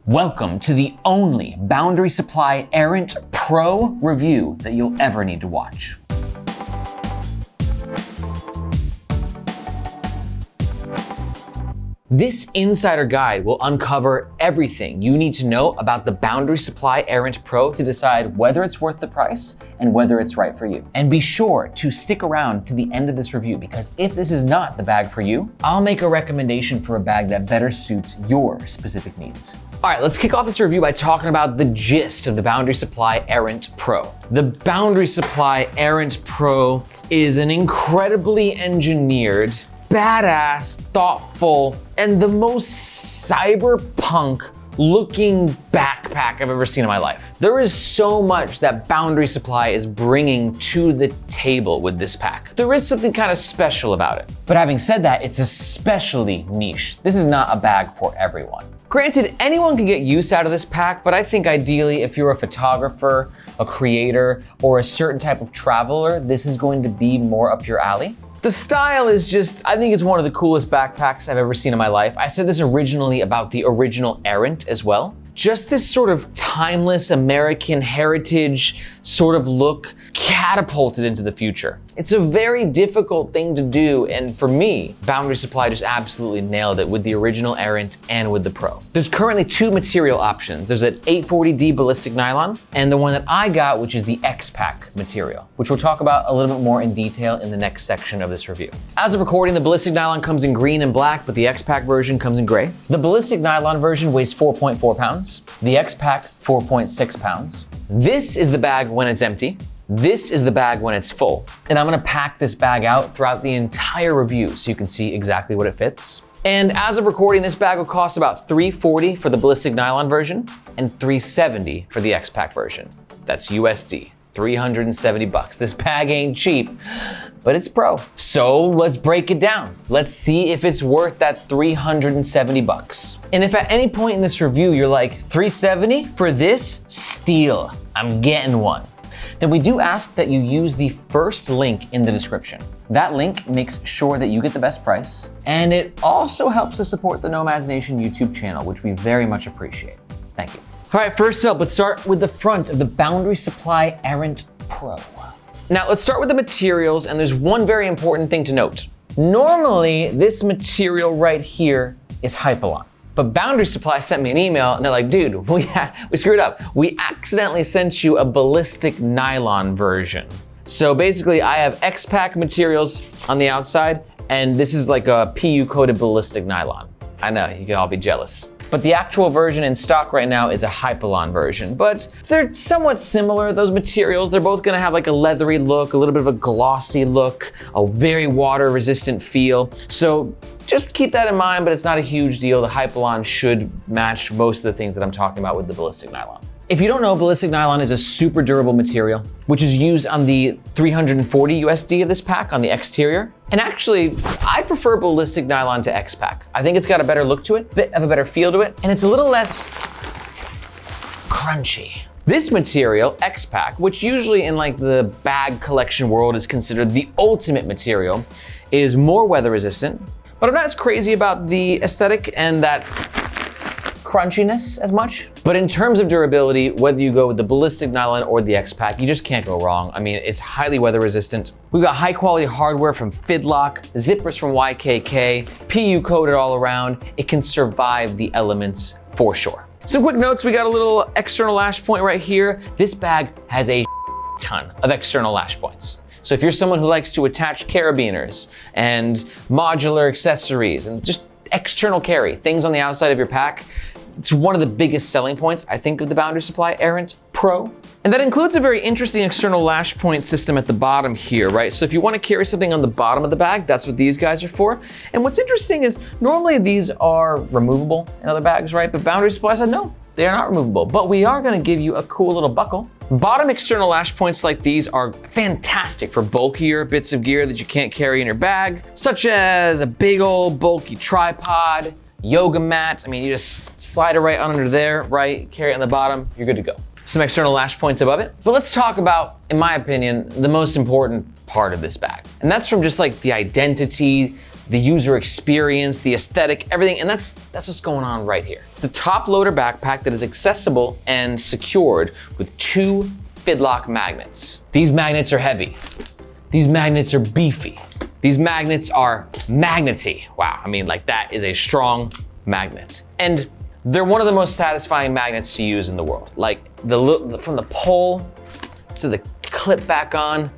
Welcome to the only Boundary Supply Errant Pro review that you'll ever need to watch. This insider guide will uncover everything you need to know about the Boundary Supply Errant Pro to decide whether it's worth the price and whether it's right for you. And be sure to stick around to the end of this review, because if this is not the bag for you, I'll make a recommendation for a bag that better suits your specific needs. All right, let's kick off this review by talking about the gist of the Boundary Supply Errant Pro. The Boundary Supply Errant Pro is an incredibly engineered, badass, thoughtful, and the most cyberpunk looking backpack I've ever seen in my life. There is so much that Boundary Supply is bringing to the table with this pack. There is something kind of special about it. But having said that, it's especially niche. This is not a bag for everyone. Granted, anyone can get use out of this pack, but I think ideally if you're a photographer, a creator, or a certain type of traveler, this is going to be more up your alley. The style is just, I think it's one of the coolest backpacks I've ever seen in my life. I said this originally about the original Errant as well. Just this sort of timeless American heritage sort of look catapulted into the future. It's a very difficult thing to do, and for me, Boundary Supply just absolutely nailed it with the original Errant and with the Pro. There's currently two material options. There's an 840D ballistic nylon, and the one that I got, which is the X-Pack material, which we'll talk about a little bit more in detail in the next section of this review. As of recording, the ballistic nylon comes in green and black, but the X-Pack version comes in gray. The ballistic nylon version weighs 4.4 pounds. The X-Pack, 4.6 pounds. This is the bag when it's empty. This is the bag when it's full. And I'm gonna pack this bag out throughout the entire review so you can see exactly what it fits. And as of recording, this bag will cost about $340 for the ballistic nylon version and $370 for the X-Pack version. That's USD. 370 bucks. This bag ain't cheap, but it's Pro. So let's break it down. Let's see if it's worth that 370 bucks. And if at any point in this review you're like, 370 for this? Steal, I'm getting one. Then we do ask that you use the first link in the description. That link makes sure that you get the best price, and it also helps to support the Nomads Nation YouTube channel, which we very much appreciate. Thank you. All right, first up, let's start with the front of the Boundary Supply Errant Pro. Now, let's start with the materials, and there's one very important thing to note. Normally, this material right here is Hypalon, but Boundary Supply sent me an email, and they're like, dude, we screwed up. We accidentally sent you a ballistic nylon version. So basically, I have X-Pack materials on the outside, and this is like a PU-coated ballistic nylon. I know, you can all be jealous. But the actual version in stock right now is a Hypalon version, but they're somewhat similar, those materials. They're both gonna have like a leathery look, a little bit of a glossy look, a very water resistant feel. So just keep that in mind, but it's not a huge deal. The Hypalon should match most of the things that I'm talking about with the ballistic nylon. If you don't know, ballistic nylon is a super durable material, which is used on the 340 USD of this pack on the exterior. And actually, I prefer ballistic nylon to X-Pack. I think it's got a better look to it, bit of a better feel to it, and it's a little less crunchy. This material, X-Pack, which usually in like the bag collection world is considered the ultimate material, is more weather resistant, but I'm not as crazy about the aesthetic and that crunchiness as much. But in terms of durability, whether you go with the ballistic nylon or the X-Pack, you just can't go wrong. I mean, it's highly weather resistant. We've got high quality hardware from Fidlock, zippers from YKK, PU coated all around. It can survive the elements for sure. Some quick notes, we got a little external lash point right here. This bag has a ton of external lash points. So if you're someone who likes to attach carabiners and modular accessories and just external carry, things on the outside of your pack, it's one of the biggest selling points, I think, of the Boundary Supply Errant Pro. And that includes a very interesting external lash point system at the bottom here, right? So if you want to carry something on the bottom of the bag, that's what these guys are for. And what's interesting is normally these are removable in other bags, right? But Boundary Supply said, no, they are not removable, but we are going to give you a cool little buckle. Bottom external lash points like these are fantastic for bulkier bits of gear that you can't carry in your bag, such as a big old bulky tripod, yoga mat. I mean, you just slide it right under there, right? Carry it on the bottom, you're good to go. Some external lash points above it. But let's talk about, in my opinion, the most important part of this bag. And that's from just like the identity, the user experience, the aesthetic, everything, and that's what's going on right here. It's the top loader backpack that is accessible and secured with 2 fidlock magnets. These magnets are heavy. These magnets are beefy. These magnets are magnety. Wow, I mean, like, that is a strong magnet. And they're one of the most satisfying magnets to use in the world. Like, from the pull to the clip back on,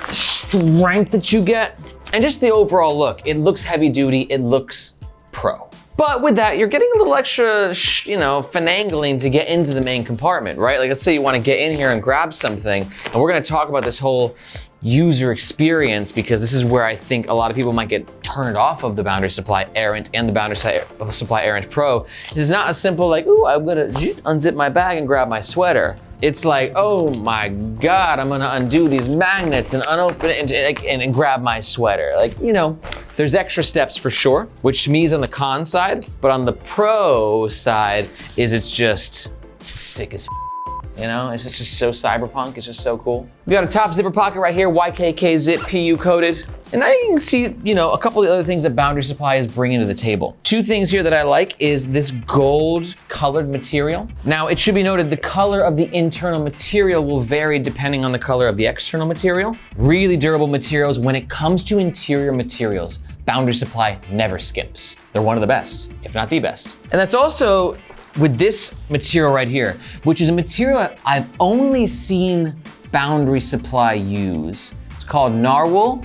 the strength that you get, and just the overall look. It looks heavy duty, it looks pro. But with that, you're getting a little extra, finagling to get into the main compartment, right? Like, let's say you wanna get in here and grab something, and we're gonna talk about this whole user experience, because this is where I think a lot of people might get turned off of the Boundary Supply Errant and the Boundary Supply Errant Pro. It's not as simple like, ooh, I'm gonna unzip my bag and grab my sweater. It's like, oh my God, I'm gonna undo these magnets and unopen it and grab my sweater. Like, there's extra steps for sure, which to me is on the con side, but on the pro side it's just sick as it's just so cyberpunk, it's just so cool. We got a top zipper pocket right here, YKK zip, PU coded. And now you can see, a couple of the other things that Boundary Supply is bringing to the table. 2 things here that I like is this gold colored material. Now, it should be noted the color of the internal material will vary depending on the color of the external material. Really durable materials. When it comes to interior materials, Boundary Supply never skips. They're one of the best, if not the best. And that's also with this material right here, which is a material I've only seen Boundary Supply use. It's called Nywall.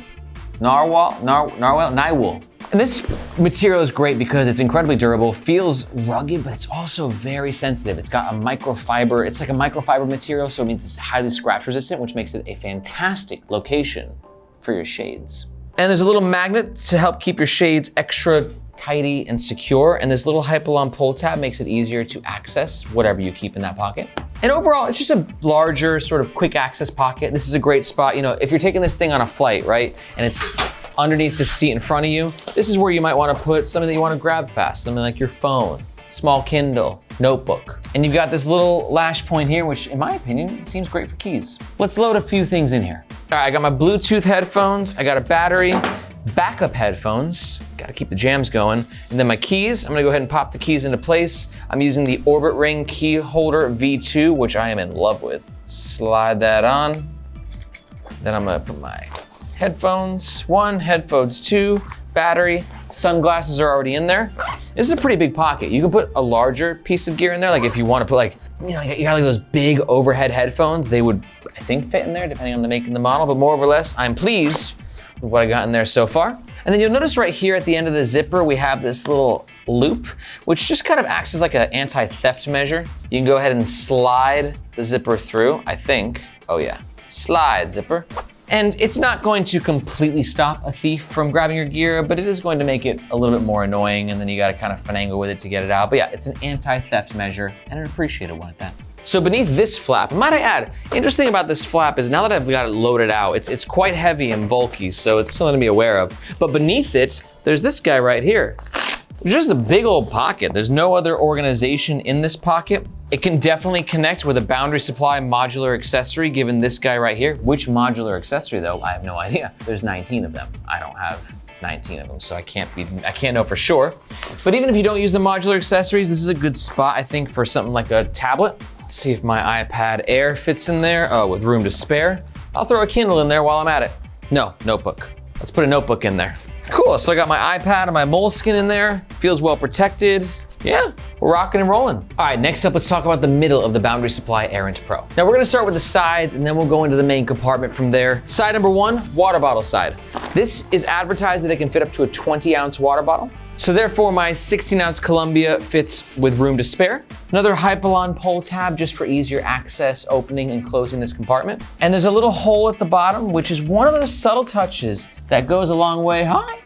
And this material is great because it's incredibly durable, feels rugged, but it's also very sensitive. It's got a microfiber, it's like a microfiber material, so it means it's highly scratch resistant, which makes it a fantastic location for your shades. And there's a little magnet to help keep your shades extra tidy and secure, and this little Hypalon pull tab makes it easier to access whatever you keep in that pocket. And overall, it's just a larger sort of quick access pocket. This is a great spot, if you're taking this thing on a flight, right, and it's underneath the seat in front of you, this is where you might wanna put something that you wanna grab fast, something like your phone, small Kindle, notebook. And you've got this little lash point here, which in my opinion, seems great for keys. Let's load a few things in here. All right, I got my Bluetooth headphones, I got a battery, backup headphones, gotta keep the jams going, and then my keys. I'm gonna go ahead and pop the keys into place. I'm using the Orbit Ring key holder V2, which I am in love with. Slide that on. Then I'm gonna put my headphones 1, headphones 2, battery, sunglasses are already in there. This is a pretty big pocket. You can put a larger piece of gear in there, like if you wanna put you got like those big overhead headphones, they would, I think, fit in there depending on the make and the model, but more or less, I'm pleased with what I got in there so far. And then you'll notice right here at the end of the zipper, we have this little loop, which just kind of acts as like an anti-theft measure. You can go ahead and slide the zipper through, I think. Oh yeah, slide zipper. And it's not going to completely stop a thief from grabbing your gear, but it is going to make it a little bit more annoying, and then you gotta kind of finagle with it to get it out. But yeah, it's an anti-theft measure, and an appreciated one at that. So beneath this flap, might I add, interesting about this flap is now that I've got it loaded out, it's quite heavy and bulky, so it's something to be aware of. But beneath it, there's this guy right here. It's just a big old pocket. There's no other organization in this pocket. It can definitely connect with a Boundary Supply modular accessory, given this guy right here. Which modular accessory though? I have no idea. There's 19 of them. I don't have 19 of them, so I can't know for sure. But even if you don't use the modular accessories, this is a good spot, I think, for something like a tablet. Let's see if my iPad Air fits in there. Oh, with room to spare. I'll throw a Kindle in there while I'm at it. No, notebook. Let's put a notebook in there. Cool, so I got my iPad and my Moleskine in there. Feels well protected. Yeah, we're rocking and rolling. All right, next up, let's talk about the middle of the Boundary Supply Errant Pro. Now we're gonna start with the sides and then we'll go into the main compartment from there. Side number 1, water bottle side. This is advertised that it can fit up to a 20-ounce water bottle. So therefore my 16-ounce Columbia fits with room to spare. Another Hypalon pull tab just for easier access, opening and closing this compartment. And there's a little hole at the bottom, which is one of those subtle touches that goes a long way. Hi.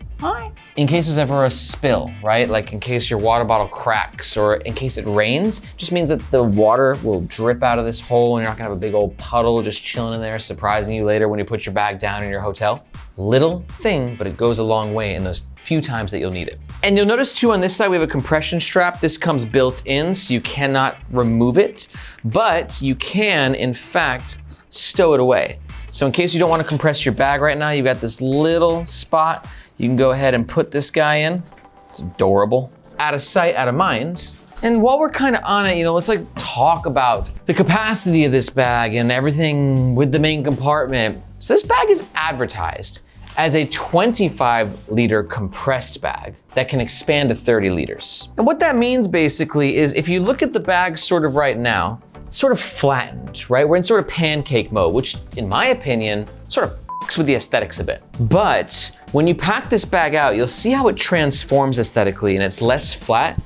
In case there's ever a spill, right? Like in case your water bottle cracks or in case it rains, just means that the water will drip out of this hole and you're not gonna have a big old puddle just chilling in there, surprising you later when you put your bag down in your hotel. Little thing, but it goes a long way in those few times that you'll need it. And you'll notice too on this side, we have a compression strap. This comes built in, so you cannot remove it, but you can, in fact, stow it away. So in case you don't wanna compress your bag right now, you've got this little spot. You can go ahead and put this guy in. It's adorable. Out of sight, out of mind. And while we're kind of on it, let's like talk about the capacity of this bag and everything with the main compartment. So this bag is advertised as a 25-liter compressed bag that can expand to 30 liters. And what that means basically is if you look at the bag sort of right now, it's sort of flattened, right? We're in sort of pancake mode, which in my opinion, sort of fucks with the aesthetics a bit. But when you pack this bag out, you'll see how it transforms aesthetically and it's less flat,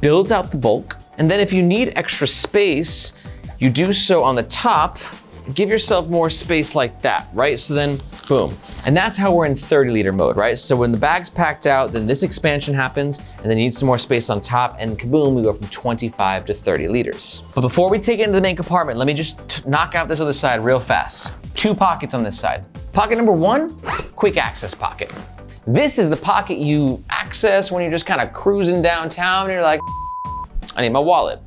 builds out the bulk. And then if you need extra space, you do so on the top, give yourself more space like that, right? So then, boom. And that's how we're in 30-liter mode, right? So when the bag's packed out, then this expansion happens, and then you need some more space on top, and kaboom, we go from 25 to 30 liters. But before we take it into the main compartment, let me just knock out this other side real fast. 2 pockets on this side. Pocket number 1, quick access pocket. This is the pocket you access when you're just kind of cruising downtown, and you're like, I need my wallet.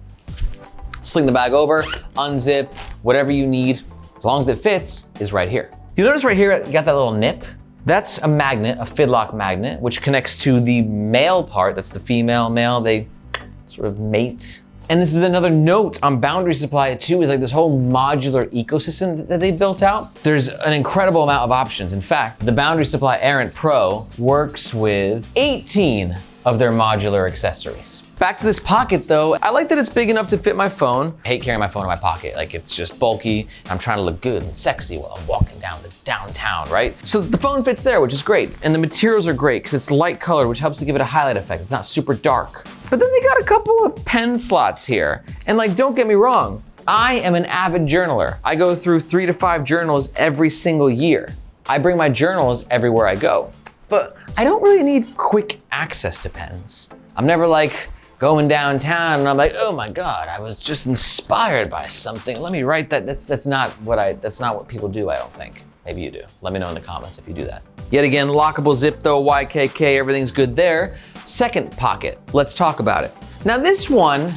Sling the bag over, unzip, whatever you need, as long as it fits, is right here. You notice right here, you got that little nip? That's a magnet, a fidlock magnet, which connects to the male part, that's the female, male, they sort of mate. And this is another note on Boundary Supply too, is like this whole modular ecosystem that they built out. There's an incredible amount of options. In fact, the Boundary Supply Errant Pro works with 18 of their modular accessories. Back to this pocket though, I like that it's big enough to fit my phone. I hate carrying my phone in my pocket, like it's just bulky. I'm trying to look good and sexy while I'm walking down the downtown, right? So the phone fits there, which is great. And the materials are great because it's light colored, which helps to give it a highlight effect. It's not super dark. But then they got a couple of pen slots here. And like, don't get me wrong, I am an avid journaler. I go through 3 to 5 journals every single year. I bring my journals everywhere I go. But I don't really need quick access to pens. I'm never like going downtown and I'm like, oh my God, I was just inspired by something. Let me write that. That's not what people do, I don't think. Maybe you do. Let me know in the comments if you do that. Yet again, lockable zip though, YKK, everything's good there. Second pocket, let's talk about it. Now this one,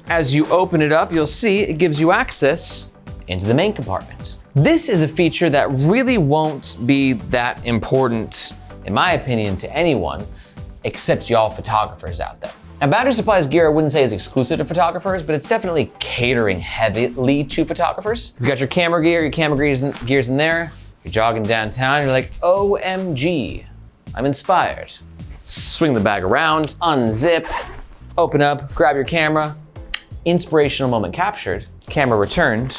as you open it up, you'll see it gives you access into the main compartment. This is a feature that really won't be that important, in my opinion, to anyone except y'all photographers out there. Now, Boundary Supply's gear, I wouldn't say is exclusive to photographers, but it's definitely catering heavily to photographers. You've got your camera gear's in there. You're jogging downtown, you're like, OMG, I'm inspired. Swing the bag around, unzip, open up, grab your camera. Inspirational moment captured, camera returned,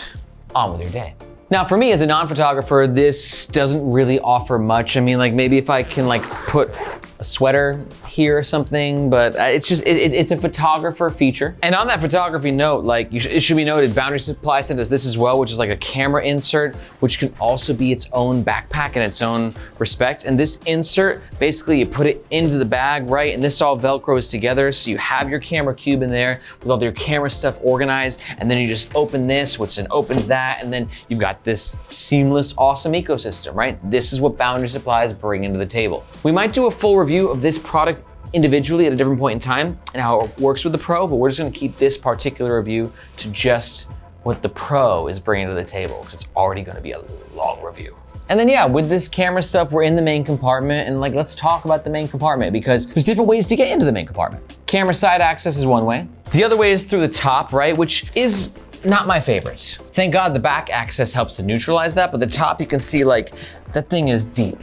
on with your day. Now for me as a non-photographer, this doesn't really offer much. I mean, like maybe if I can like put a sweater here or something, but it's a photographer feature. And on that photography note, like it should be noted, Boundary Supply does this as well, which is like a camera insert, which can also be its own backpack in its own respect. And this insert, basically you put it into the bag, right? And this all Velcros together. So you have your camera cube in there with all your camera stuff organized. And then you just open this, which then opens that. And then you've got this seamless, awesome ecosystem, right? This is what Boundary Supply is bringing to the table. We might do a full review of this product individually at a different point in time and how it works with the Pro, but we're just gonna keep this particular review to just what the Pro is bringing to the table, because it's already gonna be a long review. And then yeah, with this camera stuff, we're in the main compartment, and like, let's talk about the main compartment because there's different ways to get into the main compartment. Camera side access is one way. The other way is through the top, right? Which is not my favorite. Thank God the back access helps to neutralize that, but the top you can see like, that thing is deep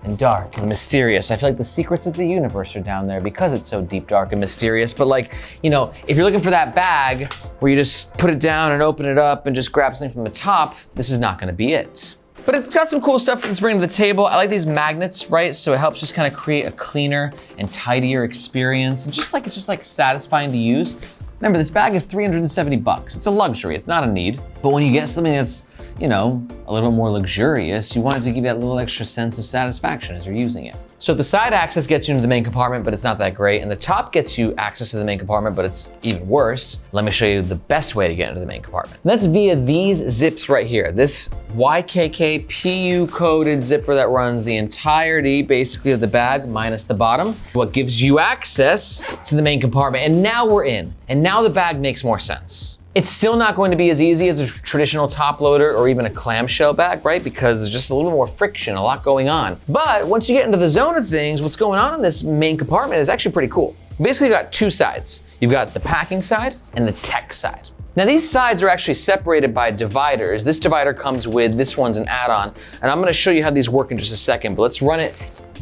and dark and mysterious. I feel like the secrets of the universe are down there because it's so deep, dark, and mysterious. But like, you know, if you're looking for that bag where you just put it down and open it up and just grab something from the top, this is not gonna be it. But it's got some cool stuff that's bringing to the table. I like these magnets, right? So it helps just kind of create a cleaner and tidier experience. And it's just like satisfying to use. Remember, this bag is 370 bucks. It's a luxury, it's not a need. But when you get something that's, you know, a little bit more luxurious, you want it to give you that little extra sense of satisfaction as you're using it. So the side access gets you into the main compartment, but it's not that great. And the top gets you access to the main compartment, but it's even worse. Let me show you the best way to get into the main compartment. And that's via these zips right here. This YKK PU coded zipper that runs the entirety basically of the bag minus the bottom. What gives you access to the main compartment. And now we're in. And now the bag makes more sense. It's still not going to be as easy as a traditional top loader or even a clamshell bag, right? Because there's just a little more friction, a lot going on. But once you get into the zone of things, what's going on in this main compartment is actually pretty cool. Basically, you got two sides. You've got the packing side and the tech side. Now these sides are actually separated by dividers. This divider comes with, this one's an add-on, and I'm gonna show you how these work in just a second, but let's run it,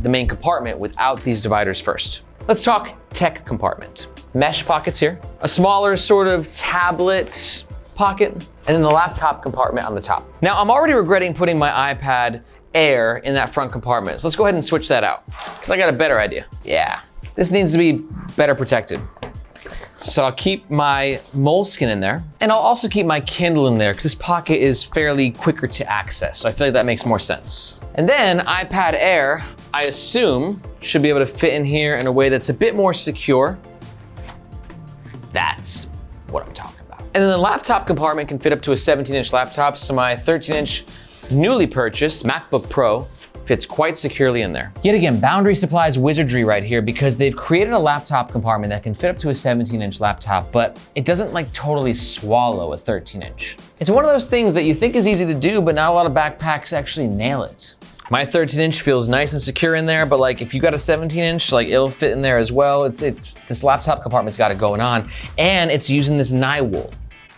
the main compartment, without these dividers first. Let's talk tech compartment. Mesh pockets here, a smaller sort of tablet pocket, and then the laptop compartment on the top. Now I'm already regretting putting my iPad Air in that front compartment, so let's go ahead and switch that out, because I got a better idea. Yeah, this needs to be better protected. So I'll keep my moleskin in there, and I'll also keep my Kindle in there because this pocket is fairly quicker to access. So I feel like that makes more sense. And then iPad Air, I assume, should be able to fit in here in a way that's a bit more secure. That's what I'm talking about. And then the laptop compartment can fit up to a 17-inch laptop, so my 13-inch newly purchased MacBook Pro fits quite securely in there. Yet again, Boundary Supply's wizardry right here, because they've created a laptop compartment that can fit up to a 17-inch laptop, but it doesn't like totally swallow a 13-inch. It's one of those things that you think is easy to do, but not a lot of backpacks actually nail it. My 13-inch feels nice and secure in there, but like if you got a 17-inch, like it'll fit in there as well. This laptop compartment's got it going on, and it's using this Nywall,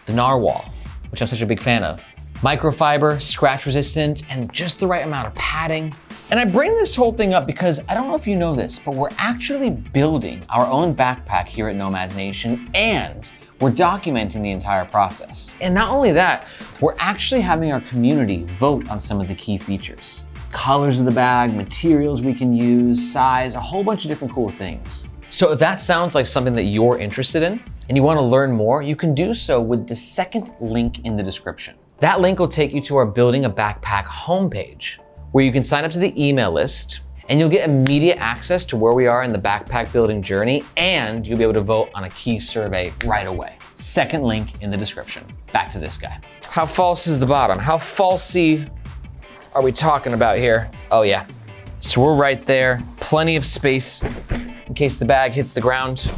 the narwhal, which I'm such a big fan of. Microfiber, scratch resistant, and just the right amount of padding. And I bring this whole thing up because I don't know if you know this, but we're actually building our own backpack here at Nomads Nation, and we're documenting the entire process. And not only that, we're actually having our community vote on some of the key features. Colors of the bag, materials we can use, size, a whole bunch of different cool things. So if that sounds like something that you're interested in and you want to learn more, you can do so with the second link in the description. That link will take you to our Building a Backpack homepage, where you can sign up to the email list and you'll get immediate access to where we are in the backpack building journey, and you'll be able to vote on a key survey right away. Second link in the description. Back to this guy. How false is the bottom? How falsy are we talking about here? Oh yeah. So we're right there, plenty of space in case the bag hits the ground.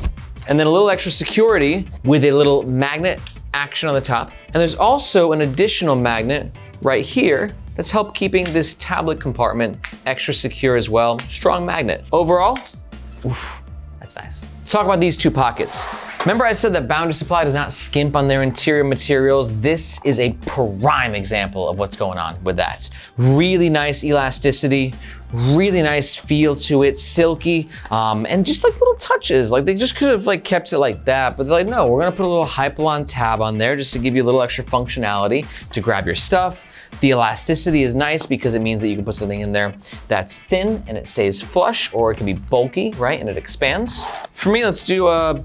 And then a little extra security with a little magnet action on the top. And there's also an additional magnet right here that's helped keeping this tablet compartment extra secure as well. Strong magnet. Overall, oof, that's nice. Let's talk about these two pockets. Remember I said that Boundary Supply does not skimp on their interior materials? This is a prime example of what's going on with that. Really nice elasticity, really nice feel to it, silky, and just like little touches. Like they just could have like kept it like that, but they're like, no, we're gonna put a little Hypalon tab on there just to give you a little extra functionality to grab your stuff. The elasticity is nice because it means that you can put something in there that's thin and it stays flush, or it can be bulky, right, and it expands. For me, let's do a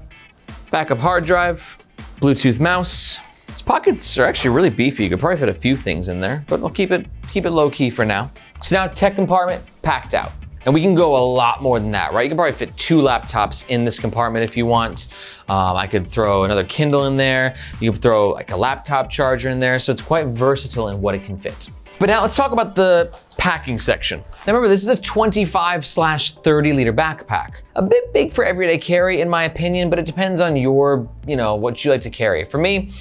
backup hard drive, Bluetooth mouse. These pockets are actually really beefy. You could probably fit a few things in there, but I'll keep it low key for now. So now tech compartment packed out. And we can go a lot more than that, right? You can probably fit 2 laptops in this compartment if you want. I could throw another Kindle in there. You could throw like a laptop charger in there. So it's quite versatile in what it can fit. But now let's talk about the packing section. Now remember, this is a 25/30 liter backpack. A bit big for everyday carry in my opinion, but it depends on your, what you like to carry. For me,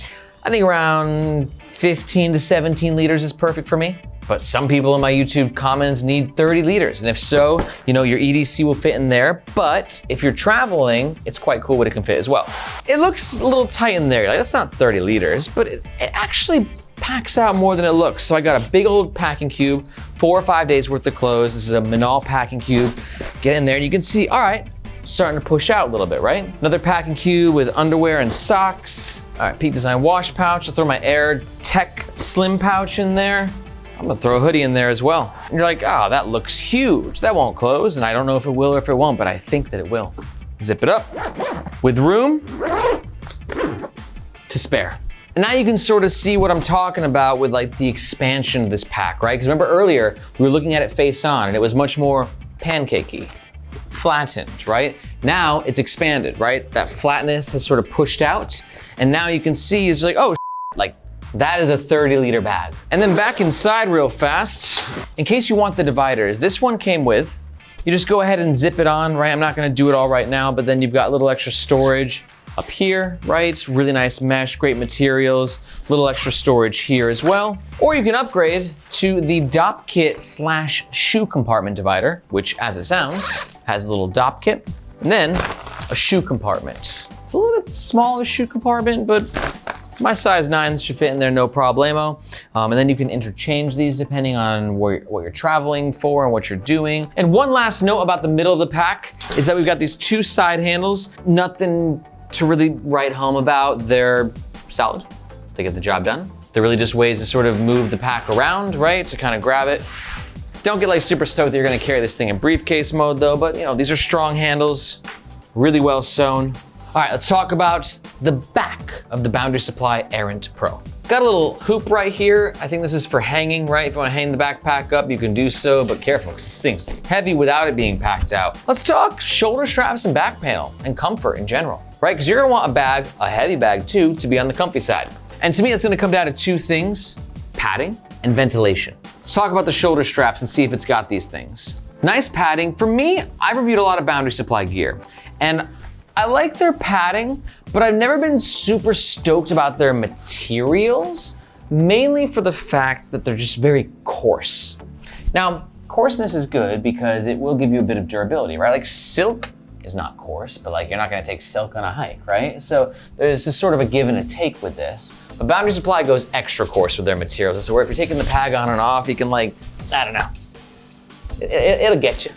I think around 15 to 17 liters is perfect for me. But some people in my YouTube comments need 30 liters. And if so, your EDC will fit in there. But if you're traveling, it's quite cool what it can fit as well. It looks a little tight in there. Like that's not 30 liters, but it actually packs out more than it looks. So I got a big old packing cube, 4 or 5 days worth of clothes. This is a Manal packing cube. Get in there and you can see, all right, starting to push out a little bit, right? Another packing cube with underwear and socks. All right, Peak Design wash pouch. I'll throw my Air Tech slim pouch in there. I'm gonna throw a hoodie in there as well. And you're like, oh, that looks huge. That won't close. And I don't know if it will or if it won't, but I think that it will. Zip it up with room to spare. And now you can sort of see what I'm talking about with like the expansion of this pack, right? Because remember earlier, we were looking at it face on and it was much more pancakey, flattened, right? Now it's expanded, right? That flatness has sort of pushed out. And now you can see it's like, oh, like, that is a 30 liter bag. And then back inside real fast, in case you want the dividers, this one came with, you just go ahead and zip it on, right? I'm not gonna do it all right now, but then you've got a little extra storage up here, right? Really nice mesh, great materials, little extra storage here as well. Or you can upgrade to the DOP kit / shoe compartment divider, which as it sounds, has a little DOP kit, and then a shoe compartment. It's a little bit small shoe compartment, but my size 9s should fit in there no problemo. And then you can interchange these depending on what you're traveling for and what you're doing. And one last note about the middle of the pack is that we've got these 2 side handles. Nothing to really write home about. They're solid, they get the job done. They're really just ways to sort of move the pack around, right? To kind of grab it. Don't get like super stoked that you're gonna carry this thing in briefcase mode though, but you know, these are strong handles, really well sewn. All right, let's talk about the back of the Boundary Supply Errant Pro. Got a little hoop right here. I think this is for hanging, right? If you wanna hang the backpack up, you can do so, but careful, because this thing's heavy without it being packed out. Let's talk shoulder straps and back panel and comfort in general, right? Because you're gonna want a bag, a heavy bag too, to be on the comfy side. And to me, it's gonna come down to 2 things, padding and ventilation. Let's talk about the shoulder straps and see if it's got these things. Nice padding. For me, I've reviewed a lot of Boundary Supply gear, and I like their padding, but I've never been super stoked about their materials, mainly for the fact that they're just very coarse. Now, coarseness is good because it will give you a bit of durability, right? Like silk is not coarse, but like you're not gonna take silk on a hike, right? So there's this sort of a give and a take with this. But Boundary Supply goes extra coarse with their materials. So where if you're taking the pad on and off, you can like, I don't know, it'll get you.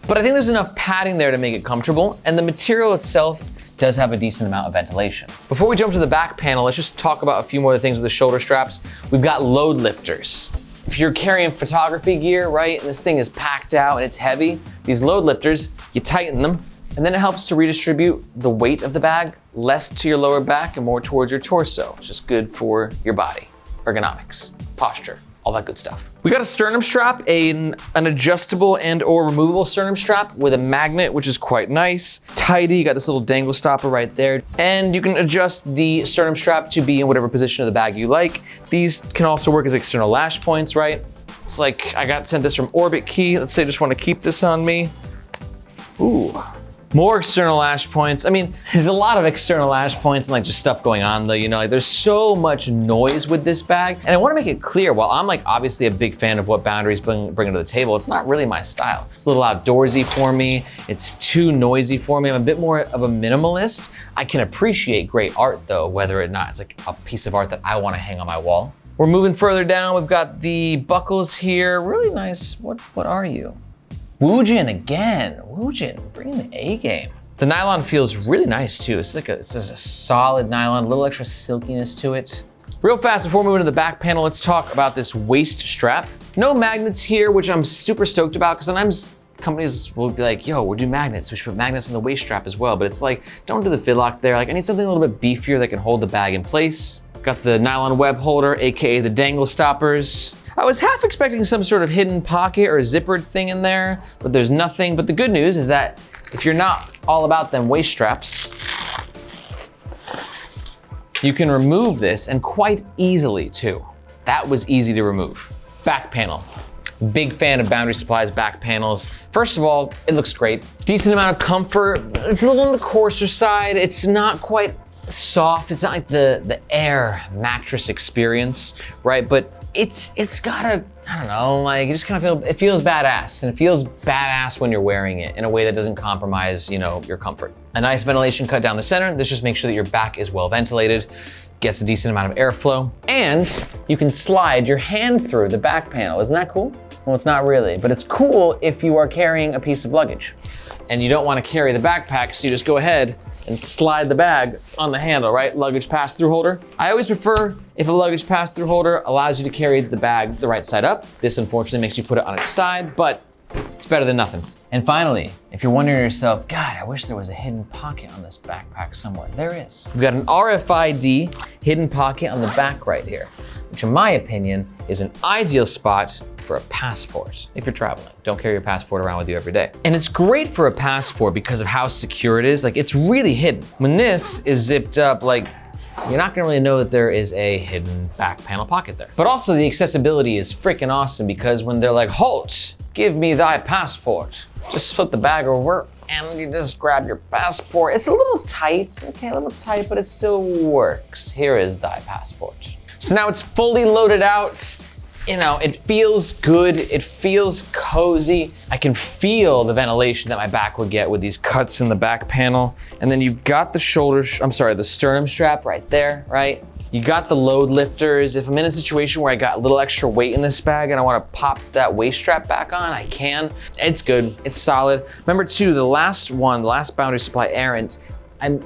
But I think there's enough padding there to make it comfortable, and the material itself does have a decent amount of ventilation. Before we jump to the back panel, let's just talk about a few more things with the shoulder straps. We've got load lifters. If you're carrying photography gear, right, and this thing is packed out and it's heavy, these load lifters, you tighten them, and then it helps to redistribute the weight of the bag less to your lower back and more towards your torso, which is good for your body, ergonomics, posture, all that good stuff. We got a sternum strap, an adjustable and or removable sternum strap with a magnet, which is quite nice. Tidy, you got this little dangle stopper right there. And you can adjust the sternum strap to be in whatever position of the bag you like. These can also work as external lash points, right? It's like, I got sent this from Orbit Key. Let's say I just wanna keep this on me. Ooh. More external lash points. I mean, there's a lot of external lash points and like just stuff going on though, you know, like there's so much noise with this bag. And I wanna make it clear, while I'm like obviously a big fan of what Boundary's bringing to the table, it's not really my style. It's a little outdoorsy for me. It's too noisy for me. I'm a bit more of a minimalist. I can appreciate great art though, whether or not it's like a piece of art that I wanna hang on my wall. We're moving further down. We've got the buckles here. Really nice. What are you? Woojin again. Woojin, bringing the A game. The nylon feels really nice too. It's just a solid nylon, a little extra silkiness to it. Real fast, before moving to the back panel, let's talk about this waist strap. No magnets here, which I'm super stoked about, because sometimes companies will be like, yo, we'll do magnets. We should put magnets on the waist strap as well. But it's like, don't do the fidlock there. Like I need something a little bit beefier that can hold the bag in place. Got the nylon web holder, AKA the dangle stoppers. I was half expecting some sort of hidden pocket or zippered thing in there, but there's nothing. But the good news is that if you're not all about them waist straps, you can remove this, and quite easily too. That was easy to remove. Back panel. Big fan of Boundary Supply's back panels. First of all, it looks great. Decent amount of comfort. It's a little on the coarser side. It's not quite soft. It's not like the Air mattress experience, right? But it's got a, I don't know, like you just kind of it feels badass, and it feels badass when you're wearing it in a way that doesn't compromise, you know, your comfort. A nice ventilation cut down the center. This just makes sure that your back is well ventilated, gets a decent amount of airflow, and you can slide your hand through the back panel. Isn't that cool? Well, it's not really, but it's cool if you are carrying a piece of luggage and you don't want to carry the backpack, so you just go ahead and slide the bag on the handle, right? Luggage pass-through holder. I always prefer if a luggage pass-through holder allows you to carry the bag the right side up. This unfortunately makes you put it on its side, but it's better than nothing. And finally, if you're wondering to yourself, God, I wish there was a hidden pocket on this backpack somewhere. There is. We've got an RFID hidden pocket on the back right here, which in my opinion is an ideal spot for a passport if you're traveling. Don't carry your passport around with you every day. And it's great for a passport because of how secure it is. Like it's really hidden. When this is zipped up, like you're not gonna really know that there is a hidden back panel pocket there. But also the accessibility is freaking awesome, because when they're like, halt, give me thy passport, just flip the bag over and you just grab your passport. It's a little tight, okay, a little tight, but it still works. Here is thy passport. So now it's fully loaded out. you know, it feels good, it feels cozy. I can feel the ventilation that my back would get with these cuts in the back panel. And then you've got the the sternum strap right there, right? You got the load lifters. If I'm in a situation where I got a little extra weight in this bag and I wanna pop that waist strap back on, I can. It's good, it's solid. Remember too, the last Boundary Supply Errant, I'm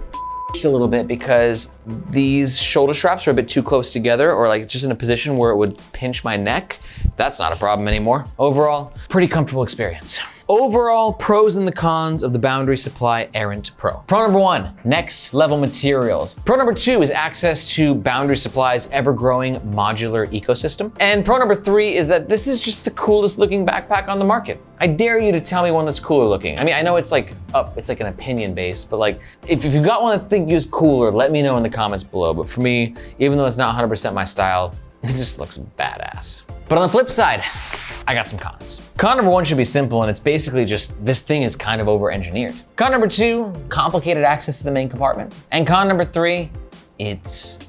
a little bit because these shoulder straps are a bit too close together or like just in a position where it would pinch my neck. That's not a problem anymore. Overall, pretty comfortable experience. Overall, pros and the cons of the Boundary Supply Errant Pro. Pro number 1, next level materials. Pro number 2 is access to Boundary Supply's ever-growing modular ecosystem. And pro number 3 is that this is just the coolest looking backpack on the market. I dare you to tell me one that's cooler looking. I mean, I know it's like an opinion based, but like, if you've got one that think is cooler, let me know in the comments below. But for me, even though it's not 100% my style, it just looks badass. But on the flip side, I got some cons. Con number 1 should be simple, and it's basically just this thing is kind of over-engineered. Con number 2, complicated access to the main compartment. And con number 3, it's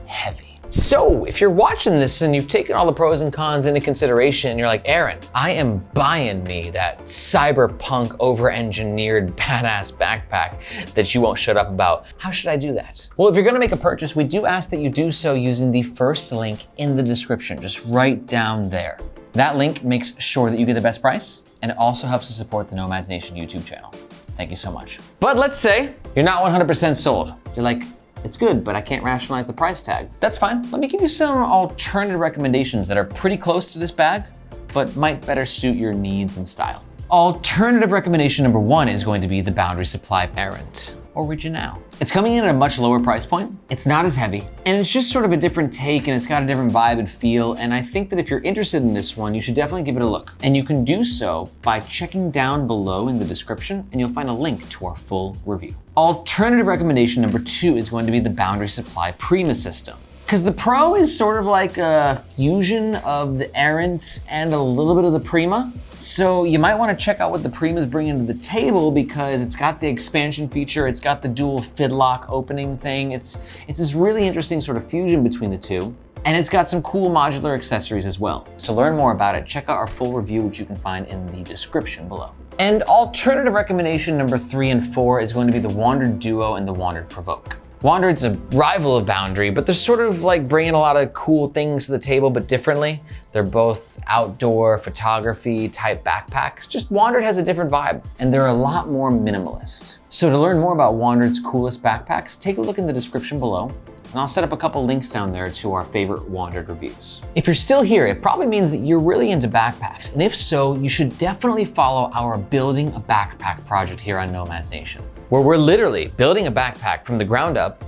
heavy. So if you're watching this and you've taken all the pros and cons into consideration, and you're like, Aaron, I am buying me that cyberpunk over-engineered badass backpack that you won't shut up about, how should I do that? Well, if you're gonna make a purchase, we do ask that you do so using the first link in the description, just right down there. That link makes sure that you get the best price, and it also helps to support the Nomads Nation YouTube channel. Thank you so much. But let's say you're not 100% sold. You're like, it's good, but I can't rationalize the price tag. That's fine. Let me give you some alternative recommendations that are pretty close to this bag, but might better suit your needs and style. Alternative recommendation number 1 is going to be the Boundary Supply Errant Original. It's coming in at a much lower price point. It's not as heavy, and it's just sort of a different take, and it's got a different vibe and feel. And I think that if you're interested in this one, you should definitely give it a look. And you can do so by checking down below in the description, and you'll find a link to our full review. Alternative recommendation number 2 is going to be the Boundary Supply Prima System. Because the Pro is sort of like a fusion of the Errant and a little bit of the Prima. So you might want to check out what the Prima's bringing to the table, because it's got the expansion feature, it's got the dual fidlock opening thing. It's this really interesting sort of fusion between the two. And it's got some cool modular accessories as well. To learn more about it, check out our full review, which you can find in the description below. And alternative recommendation number 3 and 4 is going to be the Wandrd Duo and the Wandrd Provoke. Wandrd's a rival of Boundary, but they're sort of like bringing a lot of cool things to the table, but differently. They're both outdoor photography type backpacks. Just Wandrd has a different vibe, and they're a lot more minimalist. So to learn more about Wandrd's coolest backpacks, take a look in the description below, and I'll set up a couple links down there to our favorite Wandrd reviews. If you're still here, it probably means that you're really into backpacks, and if so, you should definitely follow our Building a Backpack project here on Nomads Nation, where we're literally building a backpack from the ground up,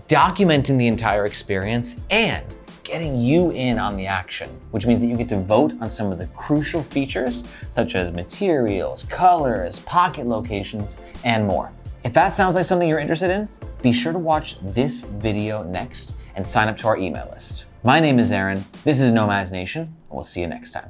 documenting the entire experience, and getting you in on the action, which means that you get to vote on some of the crucial features, such as materials, colors, pocket locations, and more. If that sounds like something you're interested in, be sure to watch this video next and sign up to our email list. My name is Aaron, this is Nomads Nation, and we'll see you next time.